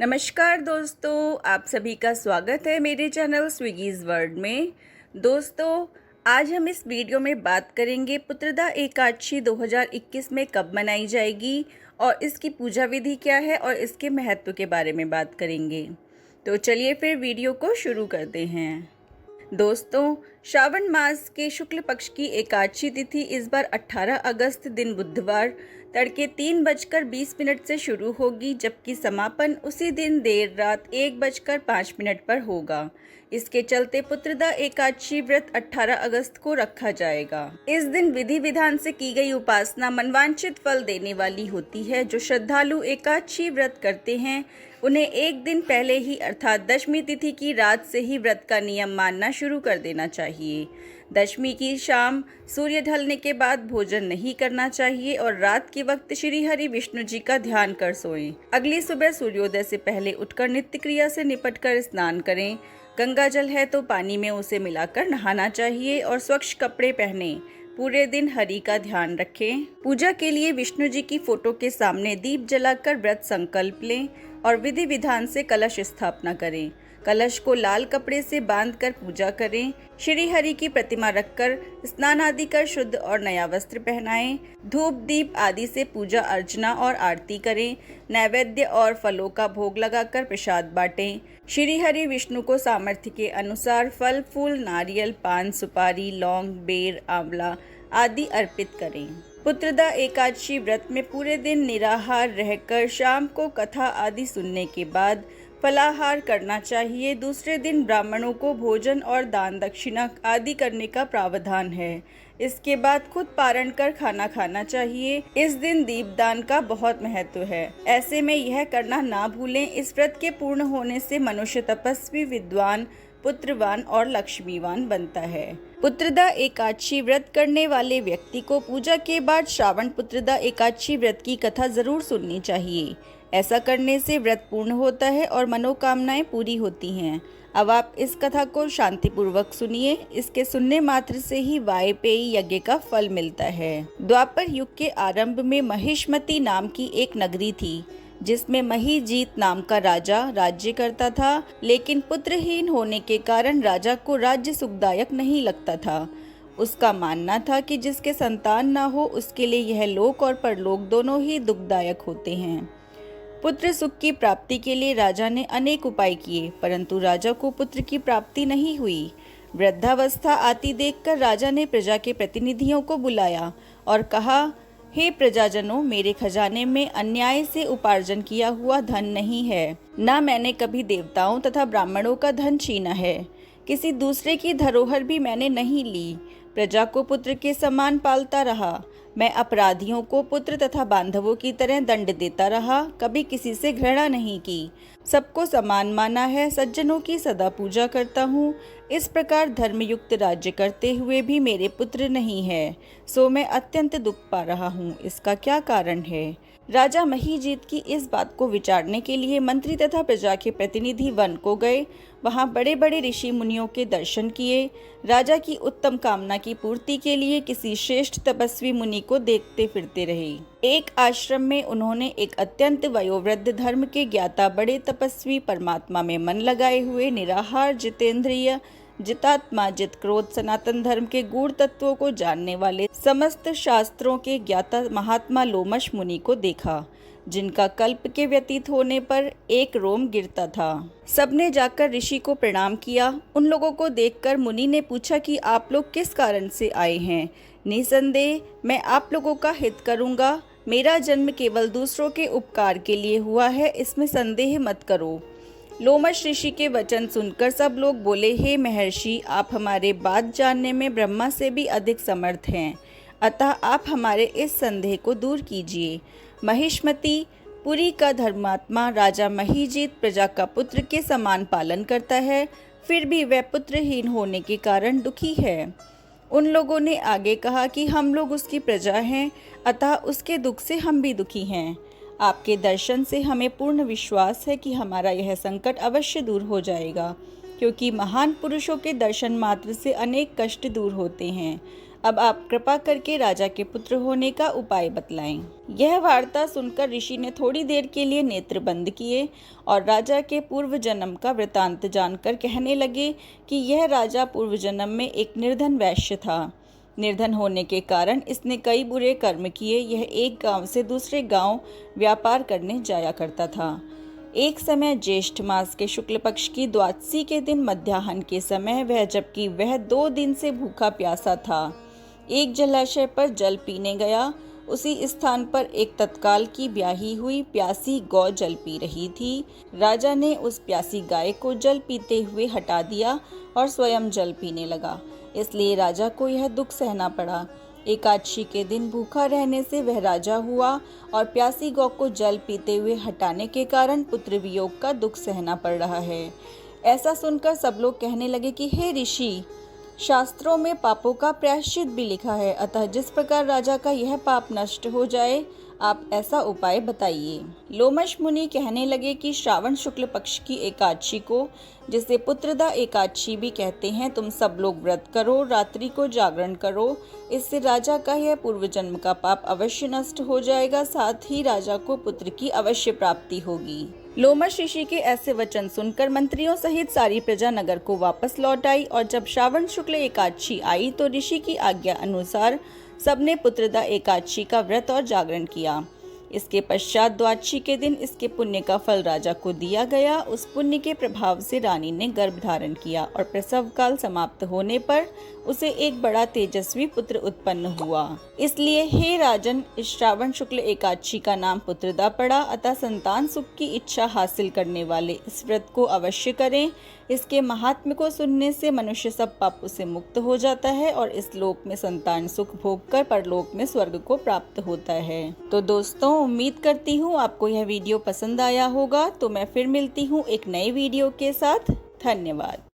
नमस्कार दोस्तों, आप सभी का स्वागत है मेरे चैनल स्विगीज़ वर्ल्ड में। दोस्तों, आज हम इस वीडियो में बात करेंगे पुत्रदा एकादशी 2021 में कब मनाई जाएगी और इसकी पूजा विधि क्या है और इसके महत्व के बारे में बात करेंगे। तो चलिए फिर वीडियो को शुरू करते हैं। दोस्तों, श्रावण मास के शुक्ल पक्ष की एकादशी तिथि इस बार 18 अगस्त दिन बुधवार तड़के 3:20 से शुरू होगी, जबकि समापन उसी दिन देर रात 1:05 पर होगा। इसके चलते पुत्रदा एकादशी व्रत 18 अगस्त को रखा जाएगा। इस दिन विधि विधान से की गई उपासना मनवांछित फल देने वाली होती है। जो श्रद्धालु एकादशी व्रत करते हैं उन्हें एक दिन पहले ही अर्थात दशमी तिथि की रात से ही व्रत का नियम मानना शुरू कर देना चाहिए। दशमी की शाम सूर्य ढलने के बाद भोजन नहीं करना चाहिए और रात के वक्त श्री हरि विष्णु जी का ध्यान कर सोएं। अगली सुबह सूर्योदय से पहले उठकर नित्य क्रिया से निपटकर स्नान करें। गंगा जल है तो पानी में उसे मिलाकर नहाना चाहिए और स्वच्छ कपड़े पहने पूरे दिन हरि का ध्यान रखें। पूजा के लिए विष्णु जी की फोटो के सामने दीप जलाकर व्रत संकल्प लें और विधि विधान से कलश स्थापना करें। कलश को लाल कपड़े से बांधकर पूजा करें। श्री हरि की प्रतिमा रखकर स्नान आदि कर शुद्ध और नया वस्त्र पहनाएं। धूप दीप आदि से पूजा अर्चना और आरती करें। नैवेद्य और फलों का भोग लगाकर प्रसाद बांटें। श्री हरि विष्णु को सामर्थ्य के अनुसार फल फूल नारियल पान सुपारी लौंग बेर आंवला आदि अर्पित करें। पुत्रदा एकादशी व्रत में पूरे दिन निराहार रहकर शाम को कथा आदि सुनने के बाद फलाहार करना चाहिए। दूसरे दिन ब्राह्मणों को भोजन और दान दक्षिणा आदि करने का प्रावधान है। इसके बाद खुद पारण कर खाना खाना चाहिए। इस दिन दीपदान का बहुत महत्व है, ऐसे में यह करना ना भूलें। इस व्रत के पूर्ण होने से मनुष्य तपस्वी विद्वान पुत्रवान और लक्ष्मीवान बनता है। पुत्रदा एकादशी व्रत करने वाले व्यक्ति को पूजा के बाद श्रावण पुत्रदा एकादशी व्रत की कथा जरूर सुननी चाहिए। ऐसा करने से व्रत पूर्ण होता है और मनोकामनाएं पूरी होती हैं। अब आप इस कथा को शांतिपूर्वक सुनिए। इसके सुनने मात्र से ही वायपेयी यज्ञ का फल मिलता है। द्वापर युग के आरंभ में महिष्मती नाम की एक नगरी थी, जिसमें महीजीत नाम का राजा राज्य करता था। लेकिन पुत्रहीन होने के कारण राजा को राज्य सुखदायक नहीं लगता था। उसका मानना था कि जिसके संतान ना हो उसके लिए यह लोक और परलोक दोनों ही दुखदायक होते हैं। पुत्र सुख की प्राप्ति के लिए राजा ने अनेक उपाय किए, परंतु राजा को पुत्र की प्राप्ति नहीं हुई। वृद्धावस्था आती देखकर राजा ने प्रजा के प्रतिनिधियों को बुलाया और कहा, हे प्रजाजनों, मेरे खजाने में अन्याय से उपार्जन किया हुआ धन नहीं है। न मैंने कभी देवताओं तथा ब्राह्मणों का धन छीना है। किसी दूसरे की धरोहर भी मैंने नहीं ली। प्रजा को पुत्र के समान पालता रहा। मैं अपराधियों को पुत्र तथा बांधवों की तरह दंड देता रहा। कभी किसी से घृणा नहीं की। सबको समान माना है। सज्जनों की सदा पूजा करता हूँ। इस प्रकार धर्मयुक्त राज्य करते हुए भी मेरे पुत्र नहीं है, सो मैं अत्यंत दुख पा रहा हूँ। इसका क्या कारण है? राजा महीजीत की इस बात को विचारने के लिए मंत्री तथा प्रजा के प्रतिनिधि वन को गए। वहाँ बड़े बड़े ऋषि मुनियों के दर्शन किए। राजा की उत्तम कामना की पूर्ति के लिए किसी श्रेष्ठ तपस्वी मुनि को देखते फिरते रहे। एक आश्रम में उन्होंने एक अत्यंत वयोवृद्ध धर्म के ज्ञाता बड़े तपस्वी परमात्मा में मन लगाए हुए निराहार जितेंद्रिय जितात्मा जित क्रोध सनातन धर्म के गूढ़ तत्वों को जानने वाले समस्त शास्त्रों के ज्ञाता महात्मा लोमश मुनि को देखा, जिनका कल्प के व्यतीत होने पर एक रोम गिरता था। सबने जाकर ऋषि को प्रणाम किया। उन लोगों को देखकर मुनि ने पूछा कि आप लोग किस कारण से आए हैं? निसंदेह मैं आप लोगों का हित करूंगा। मेरा जन्म केवल दूसरों के उपकार के लिए हुआ है, इसमें संदेह मत करो। लोमश ऋषि के वचन सुनकर सब लोग बोले, हे महर्षि, आप हमारे बात जानने में ब्रह्मा से भी अधिक समर्थ हैं, अतः आप हमारे इस संदेह को दूर कीजिए। महिष्मती पुरी का धर्मात्मा राजा महीजीत प्रजा का पुत्र के समान पालन करता है, फिर भी वह पुत्रहीन होने के कारण दुखी है। उन लोगों ने आगे कहा कि हम लोग उसकी प्रजा हैं, अतः उसके दुख से हम भी दुखी हैं। आपके दर्शन से हमें पूर्ण विश्वास है कि हमारा यह संकट अवश्य दूर हो जाएगा, क्योंकि महान पुरुषों के दर्शन मात्र से अनेक कष्ट दूर होते हैं। अब आप कृपा करके राजा के पुत्र होने का उपाय बतलाएं। यह वार्ता सुनकर ऋषि ने थोड़ी देर के लिए नेत्र बंद किए और राजा के पूर्व जन्म का वृतांत जानकर कहने लगे कि यह राजा पूर्व जन्म में एक निर्धन वैश्य था। निर्धन होने के कारण इसने कई बुरे कर्म किए। यह एक गांव से दूसरे गांव व्यापार करने जाया करता था। एक समय ज्येष्ठ मास के शुक्ल पक्ष की द्वादशी के दिन मध्याह्न के समय जबकि वह 2 दिन से भूखा प्यासा था, एक जलाशय पर जल पीने गया। उसी स्थान पर एक तत्काल की ब्याही हुई प्यासी गौ जल पी रही थी। राजा ने उस प्यासी गाय को जल पीते हुए हटा दिया और स्वयं जल पीने लगा, इसलिए राजा को यह दुख सहना पड़ा। एकादशी के दिन भूखा रहने से वह राजा हुआ और प्यासी गौ को जल पीते हुए हटाने के कारण पुत्र वियोग का दुख सहना पड़ रहा है। ऐसा सुनकर सब लोग कहने लगे कि हे ऋषि, शास्त्रों में पापों का प्रायश्चित भी लिखा है, अतः जिस प्रकार राजा का यह पाप नष्ट हो जाए, आप ऐसा उपाय बताइए। लोमश मुनि कहने लगे कि श्रावण शुक्ल पक्ष की एकादशी को, जिसे पुत्रदा एकादशी भी कहते हैं, तुम सब लोग व्रत करो, रात्रि को जागरण करो। इससे राजा का यह पूर्व जन्म का पाप अवश्य नष्ट हो जाएगा, साथ ही राजा को पुत्र की अवश्य प्राप्ति होगी। लोमश ऋषि के ऐसे वचन सुनकर मंत्रियों सहित सारी प्रजा नगर को वापस लौट आई और जब श्रावण शुक्ल एकादशी आई तो ऋषि की आज्ञा अनुसार सबने पुत्रदा एकादशी का व्रत और जागरण किया। इसके पश्चात द्वादशी के दिन इसके पुण्य का फल राजा को दिया गया। उस पुण्य के प्रभाव से रानी ने गर्भ धारण किया और प्रसव काल समाप्त होने पर उसे एक बड़ा तेजस्वी पुत्र उत्पन्न हुआ। इसलिए हे राजन, इस श्रावण शुक्ल एकादशी का नाम पुत्रदा पड़ा। अतः संतान सुख की इच्छा हासिल करने वाले इस व्रत को अवश्य करें। इसके महात्म्य को सुनने से मनुष्य सब पापों से मुक्त हो जाता है और इस लोक में संतान सुख भोग कर परलोक में स्वर्ग को प्राप्त होता है। तो दोस्तों, उम्मीद करती हूँ आपको यह वीडियो पसंद आया होगा। तो मैं फिर मिलती हूँ एक नई वीडियो के साथ। धन्यवाद।